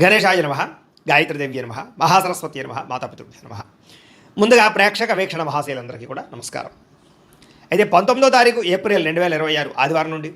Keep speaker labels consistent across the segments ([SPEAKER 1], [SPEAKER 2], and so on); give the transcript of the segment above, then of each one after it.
[SPEAKER 1] గణేశాయ నమః, గాయత్రీదేవ్య నమః, మహాసరస్వతి నమః, మాతాపితృభ్యో నమః. ముందుగా ప్రేక్షక వీక్షణ మహాశైలందరికీ కూడా నమస్కారం. అయితే 19వ తారీఖు ఏప్రిల్ 2026 ఆదివారం నుండి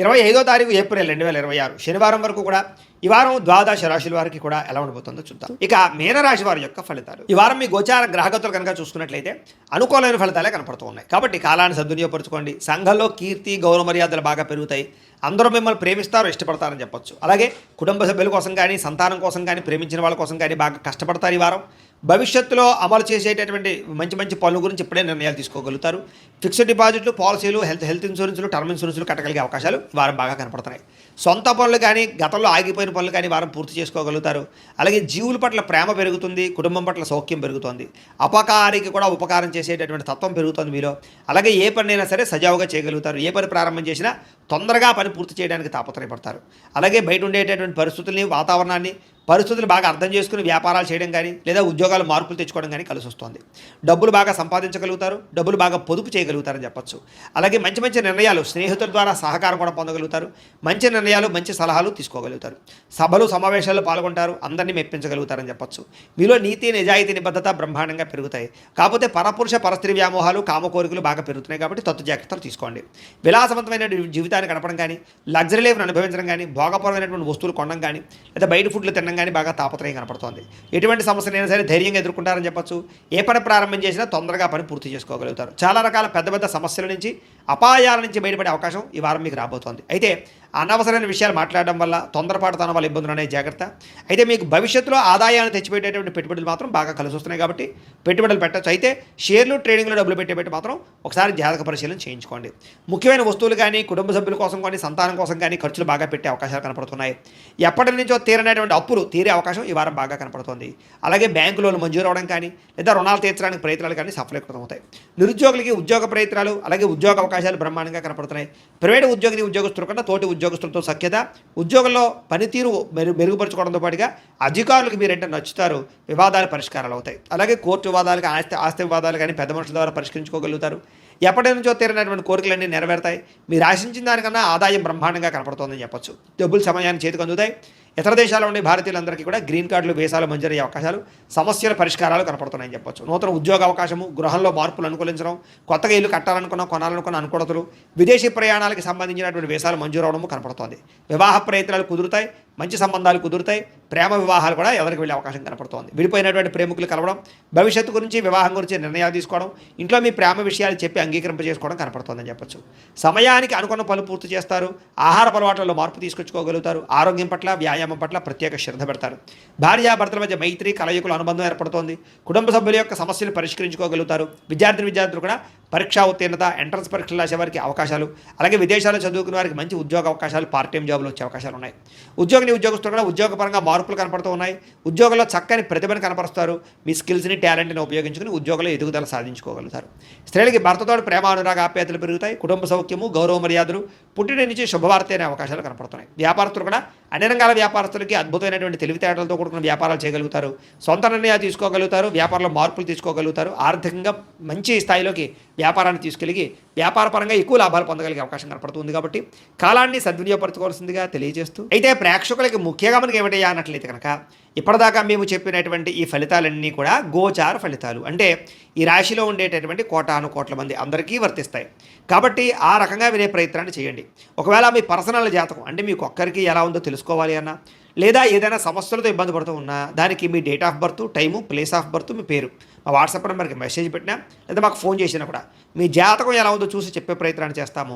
[SPEAKER 1] 25వ తారీఖు ఏప్రిల్ 2026 శనివారం వరకు కూడా ఈ వారం ద్వాదశ రాశుల వారికి కూడా ఎలా ఉండబోతుందో చూద్దాం. ఇక మీనరాశి వారి యొక్క ఫలితాలు. ఈ వారం మీ గోచార గ్రహగతులు కనుక చూసుకున్నట్లయితే అనుకూలమైన ఫలితాలే కనపడుతూ ఉన్నాయి. కాబట్టి కాలాన్ని సద్వినియోగపరచుకోండి. సంఘంలో కీర్తి గౌరవ మర్యాదలు బాగా పెరుగుతాయి. అందరూ మిమ్మల్ని ప్రేమిస్తారు, ఇష్టపడతారని చెప్పొచ్చు. అలాగే కుటుంబ సభ్యుల కోసం కానీ సంతానం కోసం కానీ ప్రేమించిన వాళ్ళ కోసం కానీ బాగా కష్టపడతారు. ఈ వారం భవిష్యత్తులో అమలు చేసేటటువంటి మంచి మంచి పనుల గురించి ఇప్పుడే నిర్ణయాలు తీసుకోగలుగుతారు. ఫిక్స్డ్ డిపాజిట్లు, పాలసీలు, హెల్త్ ఇన్సూరెన్సులు, టర్మ్ ఇన్సూరెన్సులు కట్టగలిగే అవకాశాలు ఈ వారం బాగా కనపడుతున్నాయి. సొంత పనులు కానీ గతంలో ఆగిపోయిన పనులు కానీ వారం పూర్తి చేసుకోగలుగుతారు. అలాగే జీవుల పట్ల ప్రేమ పెరుగుతుంది, కుటుంబం పట్ల సౌఖ్యం పెరుగుతుంది. అపకారికి కూడా ఉపకారం చేసేటటువంటి తత్వం పెరుగుతుంది మీలో. అలాగే ఏ పనైనా సరే సజావుగా చేయగలుగుతారు. ఏ పని ప్రారంభం చేసినా తొందరగా పని పూర్తి చేయడానికి తాపత్రయపడతారు. అలాగే బయట ఉండేటటువంటి పరిస్థితుల్ని, వాతావరణాన్ని, పరిస్థితులు బాగా అర్థం చేసుకుని వ్యాపారాలు చేయడం కానీ లేదా ఉద్యోగాలు మార్పులు తెచ్చుకోవడం కానీ కలిసి వస్తుంది. డబ్బులు బాగా సంపాదించగలుగుతారు, డబ్బులు బాగా పొదుపు చేయగలుగుతారని చెప్పచ్చు. అలాగే మంచి మంచి నిర్ణయాలు, స్నేహితుల ద్వారా సహకారం కూడా పొందగలుగుతారు. మంచి నిర్ణయాలు, మంచి సలహాలు తీసుకోగలుగుతారు. సభలు సమావేశాల్లో పాల్గొంటారు, అందరినీ మెప్పించగలుగుతారని చెప్పచ్చు. మీలో నీతి, నిజాయితీ, నిబద్ధత బ్రహ్మాండంగా పెరుగుతాయి. కాకపోతే పరపురుష పరస్త్రీ వ్యామోహాలు, కామ కోరికలు బాగా పెరుగుతున్నాయి. కాబట్టి తత్తు జాగ్రత్తలు తీసుకోండి. విలాసవంతమైన జీవితాన్ని గడపడం కానీ, లగ్జరీ లైఫ్ను అనుభవించడం కానీ, భోగపరమైనటువంటి వస్తువులు కొనడం కానీ లేదా బయట ఫుడ్లు తినడం కానీ బాగా తాపత్రయం కనపడుతోంది. ఎటువంటి సమస్యలైనా సరే ధైర్యంగా ఎదుర్కొంటారని చెప్పచ్చు. ఏ పని ప్రారంభం చేసినా తొందరగా పని పూర్తి చేసుకోగలుగుతారు. చాలా రకాల పెద్ద పెద్ద సమస్యల నుంచి, అపాయాల నుంచి బయటపడే అవకాశం ఈ వారం మీకు రాబోతోంది. అయితే అనవసరమైన విషయాలు మాట్లాడడం వల్ల, తొందరపాటుతనం వల్ల ఇబ్బందులు అనే జాగ్రత్త. అయితే మీకు భవిష్యత్తులో ఆదాయాన్ని తెచ్చిపెట్టేటువంటి పెట్టుబడులు మాత్రం బాగా కలిసి వస్తున్నాయి. కాబట్టి పెట్టుబడులు పెట్టచ్చు. అయితే షేర్లు, ట్రేడింగ్లో డబ్బులు పెట్టేబట్టి మాత్రం ఒకసారి జాతక పరిశీలన చేయించుకోండి. ముఖ్యమైన వస్తువులు కానీ, కుటుంబ సభ్యుల కోసం కానీ, సంతానం కోసం కానీ ఖర్చులు బాగా పెట్టే అవకాశాలు కనపడుతున్నాయి. ఎప్పటి నుంచో తీరనేటువంటి అప్పులు తీరే అవకాశం ఈ వారం బాగా కనపడుతుంది. అలాగే బ్యాంకు లోన్లు మంజూరు అవడం కానీ లేదా రుణాలు తీర్చడానికి ప్రయత్నాలు కానీ సఫలీకృతం అవుతాయి. నిరుద్యోగులకి ఉద్యోగ ప్రయత్నాలు, అలాగే ఉద్యోగ అవకాశాలు బ్రహ్మాండంగా కనపడుతున్నాయి. ప్రైవేటు ఉద్యోగుల కన్నా తోటి ఉద్యోగస్తులతో సఖ్యత, ఉద్యోగంలో పనితీరు మెరుగుపరచుకోవడంతో పాటుగా అధికారులకు మీరంటే నచ్చుతారు. వివాదాలు పరిష్కారాలు అవుతాయి. అలాగే కోర్టు వివాదాలకు, ఆస్తి వివాదాలు కానీ పెద్ద మనుషుల ద్వారా పరిష్కరించుకోగలుగుతారు. ఎప్పటి నుంచో తీరినటువంటి కోరికలన్నీ నెరవేరుతాయి. మీరు ఆశించిన దానికన్నా ఆదాయం బ్రహ్మాండంగా కనపడుతోందని చెప్పొచ్చు. డబ్బులు సమయాన్ని చేతికి అందుతాయి. ఇతర దేశాల్లో ఉండే భారతీయులందరికీ కూడా గ్రీన్ కార్డులు, వీసాలు మంజూరయ్యే అవకాశాలు, సమస్యల పరిష్కారాలు కనపడుతున్నాయని చెప్పొచ్చు. నూతన ఉద్యోగ అవకాశము, గృహంలో మార్పులు అనుకూలించడం, కొత్తగా ఇల్లు కట్టాలనుకున్న, కొనాలనుకున్న అనుకూలతలు, విదేశీ ప్రయాణాలకు సంబంధించినటువంటి వీసాలు మంజూరు అవడము కనపడుతోంది. వివాహ ప్రయత్నాలు కుదురుతాయి, మంచి సంబంధాలు కుదురుతాయి. ప్రేమ వివాహాలు కూడా ఎవరికి వెళ్ళే అవకాశం కనపడుతోంది. విడిపోయినటువంటి ప్రేమికులు కలవడం, భవిష్యత్తు గురించి, వివాహం గురించి నిర్ణయాలు తీసుకోవడం, ఇంట్లో మీ ప్రేమ విషయాలు చెప్పి అంగీకరింపజేసుకోవడం కనపడుతోందని చెప్పచ్చు. సమయానికి అనుకున్న పనులు పూర్తి చేస్తారు. ఆహార అలవాట్లలో మార్పు తీసుకొచ్చుకోగలుగుతారు. ఆరోగ్యం పట్ల, వ్యాయామం పట్ల ప్రత్యేక శ్రద్ధ పెడతారు. భార్యాభర్తల మధ్య మైత్రి, కలయికల అనుబంధం ఏర్పడుతోంది. కుటుంబ సభ్యుల యొక్క సమస్యలు పరిష్కరించుకోగలుగుతారు. విద్యార్థులు కూడా పరీక్షా ఉత్తీర్ణత, ఎంట్రన్స్ పరీక్షలు రాసే వారికి అవకాశాలు, అలాగే విదేశాల్లో చదువుకునే వారికి మంచి ఉద్యోగ అవకాశాలు, పార్ట్ టైం జాబులు వచ్చే అవకాశాలు ఉన్నాయి. ఉద్యోగస్తులు కూడా ఉద్యోగపరంగా మార్పులు కనపడుతూ ఉన్నాయి. ఉద్యోగంలో చక్కని ప్రతిభను కనపరుస్తారు. మీ స్కిల్స్ని, టాలెంట్ని ఉపయోగించుకుని ఉద్యోగంలో ఎదుగుదల సాధించుకోగలుగుతారు. స్త్రీలకి భర్తతో ప్రేమ, అనురాగ, ఆప్యాయతలు పెరుగుతాయి. కుటుంబ సౌఖ్యము, గౌరవ మర్యాదలు, పుట్టిన నుంచి శుభవార్త అనే అవకాశాలు కనపడుతున్నాయి. వ్యాపారస్తులు కూడా అన్ని రంగాల వ్యాపారస్తులకి అద్భుతమైనటువంటి తెలివితేటలతో కూడుకున్న వ్యాపారాలు చేయగలుగుతారు. సొంత నిర్ణయాలు తీసుకోగలుగుతారు. వ్యాపారంలో మార్పులు తీసుకోగలుగుతారు. ఆర్థికంగా మంచి స్థాయిలోకి వ్యాపారాన్ని తీసుకెళ్ళి వ్యాపారపరంగా ఎక్కువ లాభాలు పొందగలిగే అవకాశం కనపడుతుంది. కాబట్టి కాలాన్ని సద్వినియోగపరచుకోవాల్సిందిగా తెలియజేస్తూ, అయితే ప్రేక్షకులకి ముఖ్యంగా మనకి ఏమిటయ్యా అన్నట్లయితే కనుక ఇప్పటిదాకా మేము చెప్పినటువంటి ఈ ఫలితాలన్నీ కూడా గోచార ఫలితాలు. అంటే ఈ రాశిలో ఉండేటటువంటి కోటాను కోట్ల మంది అందరికీ వర్తిస్తాయి. కాబట్టి ఆ రకంగా వినే ప్రయత్నాన్ని చేయండి. ఒకవేళ మీ పర్సనల్ జాతకం అంటే మీకు ఒక్కరికి ఎలా ఉందో తెలుసుకోవాలి అన్నా, లేదా ఏదైనా సమస్యలతో ఇబ్బంది పడుతూ ఉన్నా, దానికి మీ date of birth, time, place of birth, మీ పేరు మా వాట్సాప్ నెంబర్కి మెసేజ్ పెట్టినా లేదా మాకు ఫోన్ చేసినా కూడా మీ జాతకం ఎలా ఉందో చూసి చెప్పే ప్రయత్నాన్ని చేస్తాము.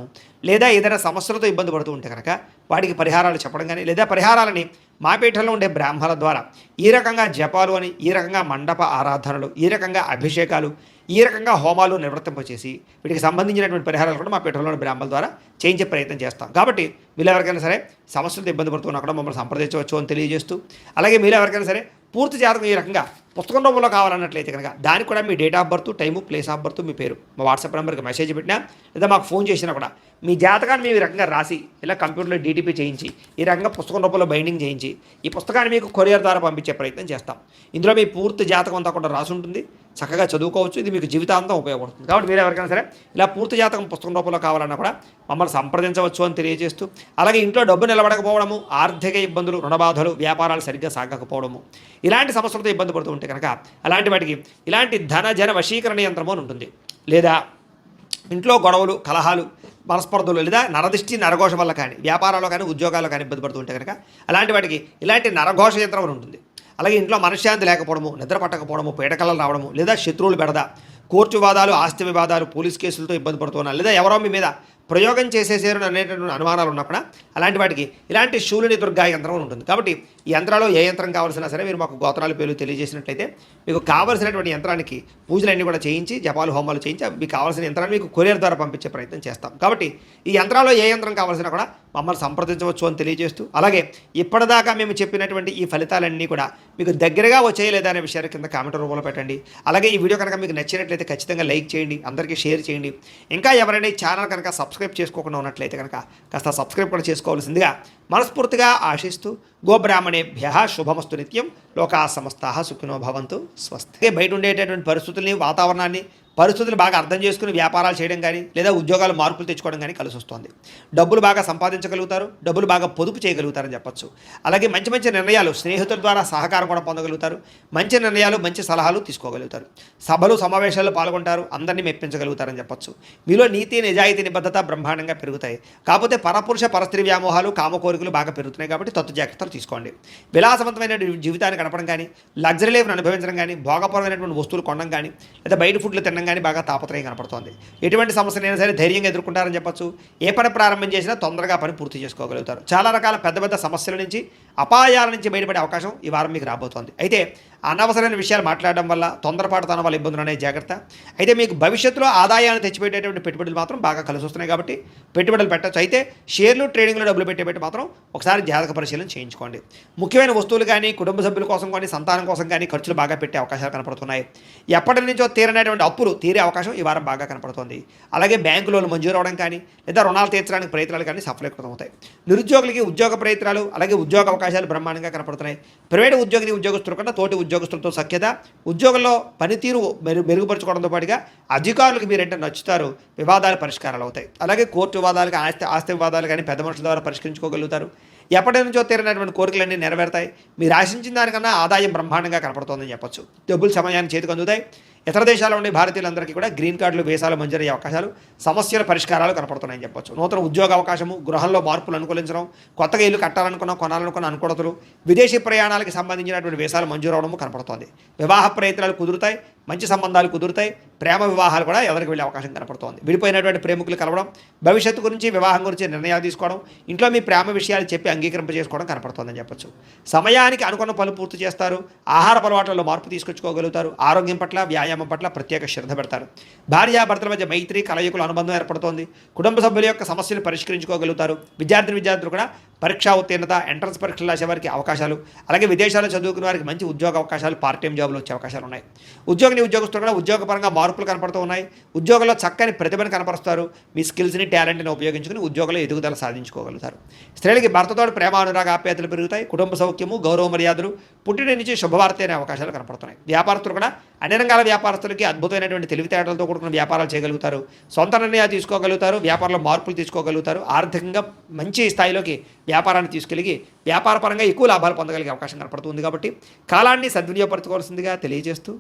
[SPEAKER 1] లేదా ఏదైనా సమస్యలతో ఇబ్బంది పడుతూ ఉంటే కనుక వాటికి పరిహారాలు చెప్పడం కానీ, లేదా పరిహారాలని మా పీఠంలో ఉండే బ్రాహ్మణుల ద్వారా ఈ రకంగా జపాలు అని, ఈ రకంగా మండప ఆరాధనలు, ఈ రకంగా అభిషేకాలు, ఈ రకంగా హోమాలు నిర్వర్తింపచేసి వీటికి సంబంధించినటువంటి పరిహారాలు కూడా మా పీఠంలోని బ్రాహ్మణుల ద్వారా చేయించే ప్రయత్నం చేస్తాం. కాబట్టి మీరు ఎవరికైనా సరే సమస్యలతో ఇబ్బంది పడుతున్నా కూడా మమ్మల్ని సంప్రదించవచ్చు అని తెలియజేస్తూ, అలాగే మీరు ఎవరికైనా సరే పూర్తి జాతకం ఈ రకంగా పుస్తకం రూపంలో కావాలన్నట్లయితే కనుక దానికి కూడా మీ date of birth, time, place of birth, మీ పేరు మా వాట్సాప్ నెంబర్కి మెసేజ్ పెట్టినా లేదా మాకు ఫోన్ చేసినా కూడా మీ జాతకాన్ని మేము ఈ రకంగా రాసి ఇలా కంప్యూటర్లో డీటీపీ చేయించి ఈ రకంగా పుస్తకం రూపంలో బైండింగ్ చేయించి ఈ పుస్తకాన్ని మీకు కొరియర్ ద్వారా పంపించే ప్రయత్నం చేస్తాం. ఇందులో మీ పూర్తి జాతకం అంతా కూడా రాసి ఉంటుంది, చక్కగా చదువుకోవచ్చు. ఇది మీకు జీవితాంతం ఉపయోగపడుతుంది. కాబట్టి మీరు ఎవరికైనా సరే ఇలా పూర్తి జాతకం పుస్తకం రూపంలో కావాలన్నా కూడా మమ్మల్ని సంప్రదించవచ్చు అని తెలియజేస్తూ, అలాగే ఇంట్లో డబ్బు నిలబడకపోవడము, ఆర్థిక ఇబ్బందులు, రుణబాధలు, వ్యాపారాలు సరిగ్గా సాగకపోవడము, ఇలాంటి సమస్యలతో ఇబ్బంది పడుతూ ఉంటే కనుక అలాంటి వాటికి ఇలాంటి ధన జన వశీకరణ యంత్రము అని ఉంటుంది. లేదా ఇంట్లో గొడవలు, కలహాలు, మనస్పర్ధలు లేదా నరదిష్టి నరఘోష వల్ల కానీ వ్యాపారాల్లో కానీ ఉద్యోగాల్లో కానీ ఇబ్బంది పడుతూ ఉంటే కనుక అలాంటి వాటికి ఇలాంటి నరఘోష యంత్రం అని ఉంటుంది. అలాగే ఇంట్లో మనశ్శాంతి లేకపోవడము, నిద్ర పట్టకపోవడము, పీడకలలు రావడము, లేదా శత్రువులు బెడద, కోర్టు వివాదాలు, ఆస్తి వివాదాలు, పోలీస్ కేసులతో ఇబ్బంది పడుతున్నారు, లేదా ఎవరో మీ మీద ప్రయోగం చేసేసారు అనేటటువంటి అనుమానాలు ఉన్నా కూడా అలాంటి వాటికి ఇలాంటి శూలిని దుర్గా యంత్రం ఉంటుంది. కాబట్టి ఈ యంత్రాల్లో ఏ యంత్రం కావాల్సినా సరే మీరు మాకు గోత్రాల పేర్లు తెలియజేసినట్లయితే మీకు కావాల్సినటువంటి యంత్రానికి పూజలన్నీ కూడా చేయించి జపాలు హోమాలు చేయించి మీకు కావాల్సిన యంత్రాన్ని మీకు కొరియర్ ద్వారా పంపించే ప్రయత్నం చేస్తాం. కాబట్టి ఈ యంత్రాల్లో ఏ యంత్రం కావాల్సినా కూడా మమ్మల్ని సంప్రదించవచ్చు అని తెలియజేస్తూ, అలాగే ఇప్పటిదాకా మేము చెప్పినటువంటి ఈ ఫలితాలన్నీ కూడా మీకు దగ్గరగా వచ్చేయలేదా అనే విషయాన్ని కింద కామెంట్ రూపంలో పెట్టండి. అలాగే ఈ వీడియో కనుక మీకు నచ్చినట్లయితే ఖచ్చితంగా లైక్ చేయండి, అందరికీ షేర్ చేయండి. ఇంకా ఎవరైనా ఈ ఛానల్ కనుక సబ్స్క్రైబ్ చేసుకోకుండా ఉన్నట్లయితే కనుక కాస్త సబ్స్క్రైబ్ కూడా చేసుకోవాల్సిందిగా మనస్ఫూర్తిగా ఆశిస్తూ, గోబ్రాహ్మణేభ్యః శుభమస్తు నిత్యం, లోకా సమస్తాః సుఖినో భవంతు, స్వస్తి. బయట ఉండేటటువంటి పరిస్థితుల్ని, వాతావరణాన్ని, పరిస్థితులు బాగా అర్థం చేసుకుని వ్యాపారాలు చేయడం కానీ లేదా ఉద్యోగాలు మార్పులు తెచ్చుకోవడం కానీ కలిసి వస్తుంది. డబ్బులు బాగా సంపాదించగలుగుతారు, డబ్బులు బాగా పొదుపు చేయగలుగుతారని చెప్పచ్చు. అలాగే మంచి మంచి నిర్ణయాలు, స్నేహితుల ద్వారా సహకారం కూడా పొందగలుగుతారు, మంచి నిర్ణయాలు, మంచి సలహాలు తీసుకోగలుగుతారు, సభలు సమావేశాల్లో పాల్గొంటారు, అందరినీ మెప్పించగలుగుతారని చెప్పచ్చు. మీలో నీతి, నిజాయితీ, నిబద్ధత బ్రహ్మాండంగా పెరుగుతాయి. కాకపోతే పరపురుష పరస్త్రీ వ్యామోహాలు, కామ కోరికలు బాగా పెరుగుతున్నాయి. కాబట్టి తత్తు జాగ్రత్తలు తీసుకోండి. విలాసవంతమైన జీవితాన్ని గడపడం కానీ, లగ్జరీ లైఫ్ను అనుభవించడం కానీ, భోగపరమైనటువంటి వస్తువులు కొనడం కానీ, లేదా బయట ఫుడ్లు తినడం కానీ బాగా తాపత్రయం కనపడుతోంది. ఎటువంటి సమస్యలైనా సరే ధైర్యంగా ఎదుర్కొంటారని చెప్పచ్చు. ఏ పని ప్రారంభం చేసినా తొందరగా పని పూర్తి చేసుకోగలుగుతారు. చాలా రకాల పెద్ద పెద్ద సమస్యల నుంచి, అపాయాల నుంచి బయటపడే అవకాశం ఈ వారం మీకు రాబోతోంది. అయితే అనవసరమైన విషయాలు మాట్లాడడం వల్ల, తొందరపాటుతనం వల్ల ఇబ్బందులు అనే జాగ్రత్త. అయితే మీకు భవిష్యత్తులో ఆదాయాన్ని తెచ్చిపెట్టేటువంటి పెట్టుబడులు మాత్రం బాగా కలిసి వస్తున్నాయి. కాబట్టి పెట్టుబడులు పెట్టచ్చు. అయితే షేర్లు, ట్రేడింగ్లో డబ్బులు పెట్టేపెట్టి మాత్రం ఒకసారి జాతక పరిశీలన చేయించుకోండి. ముఖ్యమైన వస్తువులు కానీ, కుటుంబ సభ్యుల కోసం కానీ, సంతానం కోసం కానీ ఖర్చులు బాగా పెట్టే అవకాశాలు కనపడుతున్నాయి. ఎప్పటి నుంచో తీరనేటువంటి అప్పులు తీరే అవకాశం ఈ వారం బాగా కనపడుతుంది. అలాగే బ్యాంకు లోన్లు మంజూరు అవడం కానీ, లేదా రుణాలు తీర్చడానికి ప్రయత్నాలు కానీ సఫలీకృతం అవుతాయి. నిరుద్యోగులకి ఉద్యోగ ప్రయత్నాలు, అలాగే ఉద్యోగ అవకాశాలు బ్రహ్మాండంగా కనపడుతున్నాయి. ప్రైవేటు ఉద్యోగులతో కన్నా తోటి ఉద్యోగస్తులతో సఖ్యత, ఉద్యోగంలో పనితీరు మెరుగుపరుచుకోవడంతో పాటుగా అధికారులకు మీరంటే నచ్చుతారు, వివాదాలు పరిష్కారాలు అవుతాయి. అలాగే కోర్టు వివాదాలు, ఆస్తి వివాదాలు కానీ పెద్ద మనుషుల ద్వారా పరిష్కరించుకోగలుగుతారు. ఎప్పటి నుంచో తీరినటువంటి కోరికలన్నీ నెరవేరుతాయి. మీరు ఆశించిన దానికన్నా ఆదాయం బ్రహ్మాండంగా కనపడుతోందని చెప్పొచ్చు. డబ్బులు సమయాన్ని చేతికి అందుతాయి. ఇతర దేశాల్లో ఉండే భారతీయులందరికీ కూడా గ్రీన్ కార్డులు, వీసాలు మంజూరయ్యే అవకాశాలు, సమస్యల పరిష్కారాలు కనపడుతున్నాయని చెప్పొచ్చు. నూతన ఉద్యోగ అవకాశము, గృహంలో మార్పులు అనుకూలించడం, కొత్తగా ఇల్లు కట్టాలనుకున్న, కొనాలనుకున్న అనుకూలతలు, విదేశీ ప్రయాణాలకు సంబంధించినటువంటి వీసాలు మంజూరు అవడము కనపడుతోంది. వివాహ ప్రయత్నాలు కుదురుతాయి, మంచి సంబంధాలు కుదురుతాయి. ప్రేమ వివాహాలు కూడా ఎవరికి వెళ్ళే అవకాశం కనపడుతోంది. విడిపోయినటువంటి ప్రేమికులు కలవడం, భవిష్యత్తు గురించి, వివాహం గురించి నిర్ణయాలు తీసుకోవడం, ఇంట్లో మీ ప్రేమ విషయాలు చెప్పి అంగీకరింపజేసుకోవడం కనపడుతోందని చెప్పొచ్చు. సమయానికి అనుకున్న పనులు పూర్తి చేస్తారు. ఆహార అలవాట్లలో మార్పు తీసుకొచ్చుకోగలుగుతారు. ఆరోగ్యం పట్ల, వ్యాయామం పట్ల ప్రత్యేక శ్రద్ధ పెడతారు. భార్యాభర్తల మధ్య మైత్రి, కలయికల అనుబంధం ఏర్పడుతోంది. కుటుంబ సభ్యుల యొక్క సమస్యలు పరిష్కరించుకోగలుగుతారు. విద్యార్థులు కూడా పరీక్షా ఉత్తీర్ణత, ఎంట్రన్స్ పరీక్షలు రాసే వారికి అవకాశాలు, అలాగే విదేశాల్లో చదువుకునే వారికి మంచి ఉద్యోగ అవకాశాలు, పార్ట్ టైం జాబులు వచ్చే అవకాశాలు ఉన్నాయి. ఉద్యోగస్తులు కూడా ఉద్యోగపరంగా మార్పులు కనపడుతూ ఉన్నాయి. ఉద్యోగంలో చక్కని ప్రతిభను కనపరుస్తారు. మీ స్కిల్స్ని, టాలెంట్ని ఉపయోగించుకుని ఉద్యోగంలో ఎదుగుదల సాధించుకోగలుగుతారు. స్త్రీలకి భర్తతో ప్రేమ, అనురాగ, ఆప్యాయతలు పెరుగుతాయి. కుటుంబ సౌఖ్యము, గౌరవ మర్యాదలు, పుట్టిన నుంచి శుభవార్త అనే అవకాశాలు కనపడుతున్నాయి. వ్యాపారస్తులు కూడా అన్ని రంగాల వ్యాపారస్తులకి అద్భుతమైనటువంటి తెలివితేటలతో కూడుకున్న వ్యాపారాలు చేయగలుగుతారు. సొంత నిర్ణయాలు తీసుకోగలుగుతారు. వ్యాపారంలో మార్పులు తీసుకోగలుగుతారు. ఆర్థికంగా మంచి స్థాయిలోకి వ్యాపారాన్ని తీసుకెళ్ళి వ్యాపారపరంగా ఎక్కువ లాభాలు పొందగలిగే అవకాశం కనపడుతుంది. కాబట్టి కాలాన్ని సద్వినియోగపరచుకోవాల్సిందిగా తెలియజేస్తూ